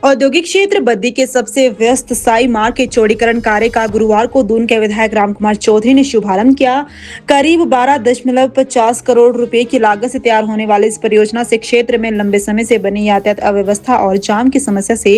औद्योगिक क्षेत्र बद्दी के सबसे व्यस्त साई मार्ग के चौड़ीकरण कार्य का गुरुवार को दून के विधायक रामकुमार चौधरी ने शुभारंभ किया। करीब 12.50 करोड़ रुपए की लागत से तैयार होने वाली इस परियोजना से क्षेत्र में लंबे समय से बनी यातायात अव्यवस्था और जाम की समस्या से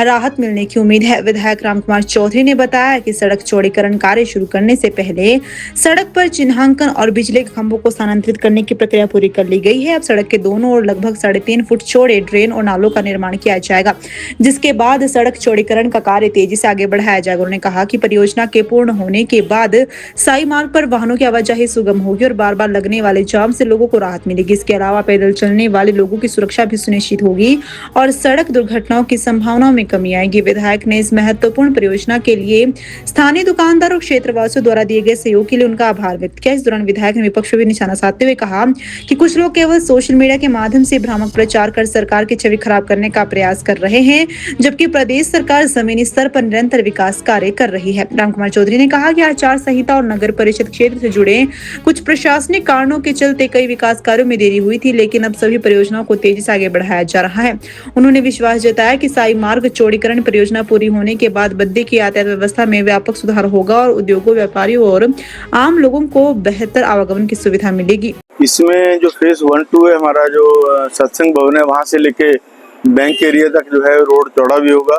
राहत मिलने की उम्मीद है। विधायक रामकुमार चौधरी ने बताया कि सड़क चौड़ीकरण कार्य शुरू करने से पहले सड़क पर चिन्हांकन और बिजली के खंभों को स्थानांतरित करने की प्रक्रिया पूरी कर ली गई है। अब सड़क के दोनों ओर लगभग 3.5 फुट चौड़े ड्रेन और नालों का निर्माण किया जाएगा, जिसके बाद सड़क चौड़ीकरण का कार्य तेजी से आगे बढ़ाया जाएगा। उन्होंने कहा कि परियोजना के पूर्ण होने के बाद साई मार्ग पर वाहनों की आवाजाही सुगम होगी और बार बार लगने वाले जाम से लोगों को राहत मिलेगी। इसके अलावा पैदल चलने वाले लोगों की सुरक्षा भी सुनिश्चित होगी और सड़क दुर्घटनाओं की संभावनाओं में कमी आएगी। विधायक ने इस महत्वपूर्ण परियोजना के लिए स्थानीय दुकानदार और क्षेत्रवासियों द्वारा दिए गए सहयोग के लिए उनका आभार व्यक्त किया। इस दौरान विधायक ने विपक्ष पर भी निशाना साधते हुए कहा कि कुछ लोग केवल सोशल मीडिया के माध्यम से भ्रामक प्रचार कर सरकार की छवि खराब करने का प्रयास कर रहे हैं, जबकि प्रदेश सरकार जमीनी स्तर पर निरंतर विकास कार्य कर रही है। रामकुमार चौधरी ने कहा कि आचार संहिता और नगर परिषद क्षेत्र से जुड़े कुछ प्रशासनिक कारणों के चलते कई विकास कार्यों में देरी हुई थी, लेकिन अब सभी परियोजनाओं को तेजी से आगे बढ़ाया जा रहा है। उन्होंने विश्वास जताया कि साई मार्ग चौड़ीकरण परियोजना पूरी होने के बाद बद्दी की यातायात व्यवस्था में व्यापक सुधार होगा और उद्योगों, व्यापारियों और आम लोगों को बेहतर आवागमन की सुविधा मिलेगी। इसमें जो फेज 1-2 है, हमारा जो सत्संग भवन है, वहाँ से लेके बैंक एरिया तक जो है रोड चौड़ा भी होगा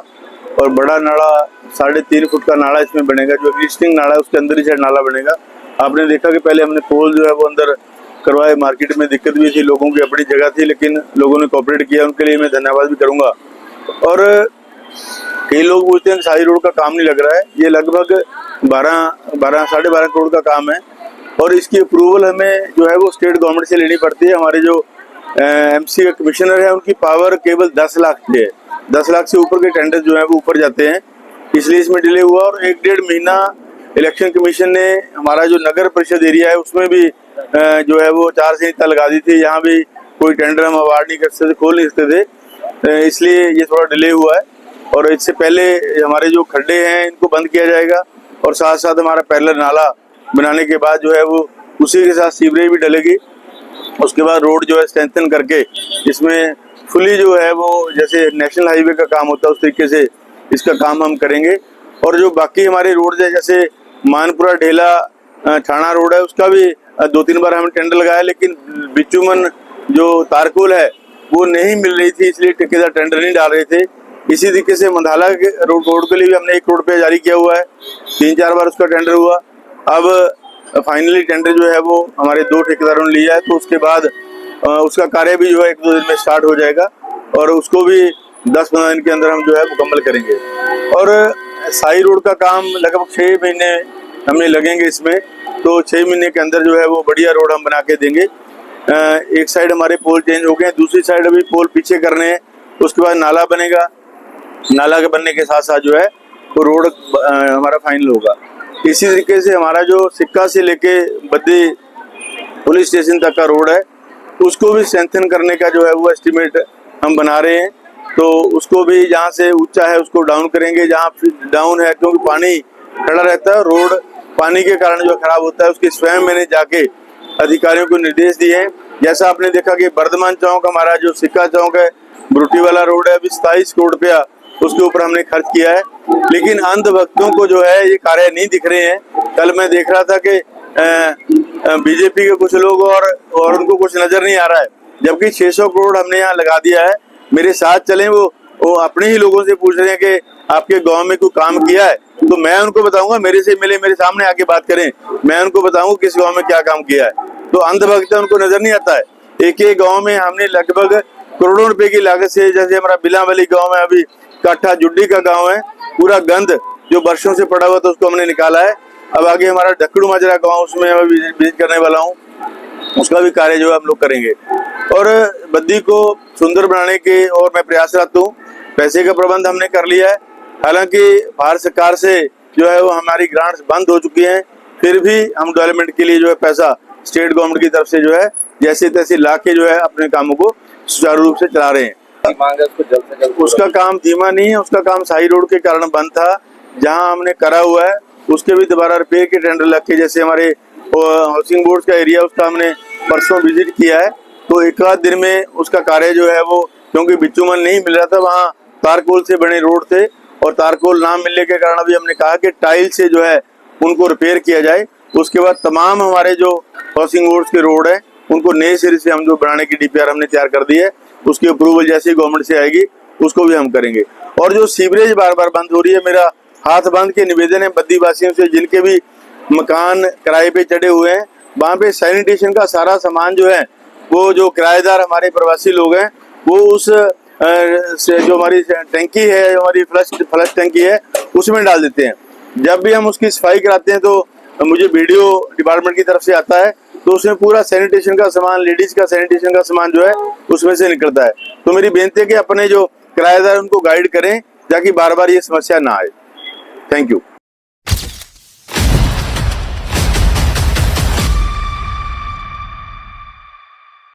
और बड़ा नाला 3.5 फुट का नाला इसमें बनेगा। जो एग्जिस्टिंग नाला है उसके अंदर ही साइड नाला बनेगा। आपने देखा कि पहले हमने पोल जो है वो अंदर करवाए, मार्केट में दिक्कत भी थी, लोगों की अपनी जगह थी, लेकिन लोगों ने कोऑपरेट किया, उनके लिए मैं धन्यवाद भी करूंगा। और कई लोग बोलते हैं साई रोड का काम नहीं लग रहा है, ये लगभग 12-12.5 करोड़ का काम है और इसकी अप्रूवल हमें जो है वो स्टेट गवर्नमेंट से लेनी पड़ती है। हमारे जो एमसी का कमिश्नर है उनकी पावर केवल 10 लाख की है। 10 लाख से ऊपर के टेंडर जो है वो ऊपर जाते हैं, इसलिए इसमें डिले हुआ। और 1-1.5 महीना इलेक्शन कमीशन ने हमारा जो नगर परिषद एरिया है उसमें भी जो है वो चार संहिता लगा दी थी। यहाँ भी कोई टेंडर हम अवार्ड नहीं कर सकते, खोल नहीं सकते थे, इसलिए ये थोड़ा डिले हुआ है। और इससे पहले हमारे जो खड्डे हैं इनको बंद किया जाएगा और साथ साथ हमारा पैरेलल नाला बनाने के बाद जो है वो उसी के साथ सीवरेज भी डलेगी। उसके बाद रोड जो है स्ट्रेंथन करके इसमें फुली जो है वो जैसे नेशनल हाईवे का काम होता है उस तरीके से इसका काम हम करेंगे। और जो बाकी हमारे रोड है, जैसे मानपुरा ढेला ठाणा रोड है, उसका भी 2-3 बार हमने टेंडर लगाया, लेकिन बिचुमन जो तारकोल है वो नहीं मिल रही थी, इसलिए ठेकेदार टेंडर नहीं डाल रहे थे। इसी तरीके से मंधाला के रोड के लिए भी हमने 1 करोड़ रुपया जारी किया हुआ है, 3-4 बार उसका टेंडर हुआ। अब फाइनली टेंडर जो है वो हमारे 2 ठेकेदारों ने लिया है, तो उसके बाद उसका कार्य भी जो है 1-2 दिन में स्टार्ट हो जाएगा और उसको भी 10-15 दिन के अंदर हम जो है मुकम्मल करेंगे। और साई रोड का काम लगभग 6 महीने हमें लगेंगे इसमें, तो 6 महीने के अंदर जो है वो बढ़िया रोड हम बना के देंगे। एक साइड हमारे पोल चेंज हो गए, दूसरी साइड अभी पोल पीछे करने हैं, उसके बाद नाला बनेगा। नाला के बनने के साथ साथ जो है वो रोड हमारा फाइनल होगा। इसी तरीके से हमारा जो सिक्का से लेके बद्दी पुलिस स्टेशन तक का रोड है उसको भी स्ट्रेंथन करने का जो है वो एस्टिमेट हम बना रहे हैं। तो उसको भी जहाँ से ऊंचा है उसको डाउन करेंगे, जहाँ डाउन है क्योंकि पानी खड़ा रहता है, रोड पानी के कारण जो खराब होता है, उसके स्वयं मैंने जाके अधिकारियों को निर्देश दिए हैं। जैसा आपने देखा कि वर्धमान चौक हमारा जो सिक्का चौक है, ब्रूटी वाला रोड है, अभी 27 करोड़ रुपया उसके ऊपर हमने खर्च किया है, लेकिन अंधभक्तों को जो है ये कार्य नहीं दिख रहे हैं। कल मैं देख रहा था कि बीजेपी के कुछ लोग और उनको कुछ नजर नहीं आ रहा है, जबकि 600 करोड़ हमने यहाँ लगा दिया है। मेरे साथ चलें, वो अपने ही लोगों से पूछ रहे हैं कि आपके गांव में कोई काम किया है, तो मैं उनको बताऊंगा, मेरे से मिले, मेरे सामने आके बात करें, मैं उनको बताऊंगा किस गांव में क्या काम किया है। तो अंधभक्त उनको नजर नहीं आता है। एक गाँव में हमने लगभग करोड़ों रुपए की लागत से, जैसे हमारा बिलावली गाँव है, अभी काठा जुड्डी का गाँव है, पूरा गंद जो वर्षों से पड़ा हुआ था उसको हमने निकाला है। अब आगे हमारा ढक्कड़ू माजरा गाँव, उसमें मैं विजिट करने वाला हूँ, उसका भी कार्य जो है हम लोग करेंगे। और बद्दी को सुंदर बनाने के और मैं प्रयासरत हूँ। पैसे का प्रबंध हमने कर लिया है, हालांकि भारत सरकार से जो है वो हमारी ग्रांट्स बंद हो चुकी हैं, फिर भी हम डेवलपमेंट के लिए जो है पैसा स्टेट गवर्नमेंट की तरफ से जो है जैसे तैसे ला के जो है अपने कामों को सुचारू रूप से चला रहे हैं। उसका काम धीमा नहीं है, उसका काम साई रोड के कारण बंद था, जहाँ हमने करा हुआ है उसके भी दोबारा रिपेयर के टेंडर लग के, जैसे हमारे हाउसिंग बोर्ड का एरिया उसका हमने परसों विजिट किया है, तो 1 आध दिन में उसका कार्य जो है वो, क्योंकि बिचुमन नहीं मिल रहा था, वहाँ तारकोल से बने रोड थे और तारकोल ना मिलने के कारण अभी हमने कहा कि टाइल से जो है उनको रिपेयर किया जाए। उसके बाद तमाम हमारे जो हाउसिंग बोर्ड के रोड हैं उनको नए सिरे से हम जो बनाने की डीपीआर हमने तैयार कर दी है, उसकी अप्रूवल जैसे ही गवर्नमेंट से आएगी उसको भी हम करेंगे। और जो सीवरेज बार बार बंद हो रही है, मेरा हाथ बांध के निवेदन है बद्दी वासियों से, जिनके भी मकान किराए पे चढ़े हुए हैं, वहाँ पे सैनिटेशन का सारा सामान जो है वो जो किराएदार हमारे प्रवासी लोग हैं वो उस से जो हमारी टंकी है, जो हमारी फ्लश टंकी है उसमें डाल देते हैं। जब भी हम उसकी सफाई कराते हैं तो मुझे वीडियो डिपार्टमेंट की तरफ से आता है, तो उसमें पूरा सैनिटेशन का सामान, लेडीज का सैनिटेशन का सामान जो है उसमें से निकलता है। तो मेरी बेनती है कि अपने जो किराएदार उनको गाइड करें ताकि बार बार ये समस्या ना आए। Thank you.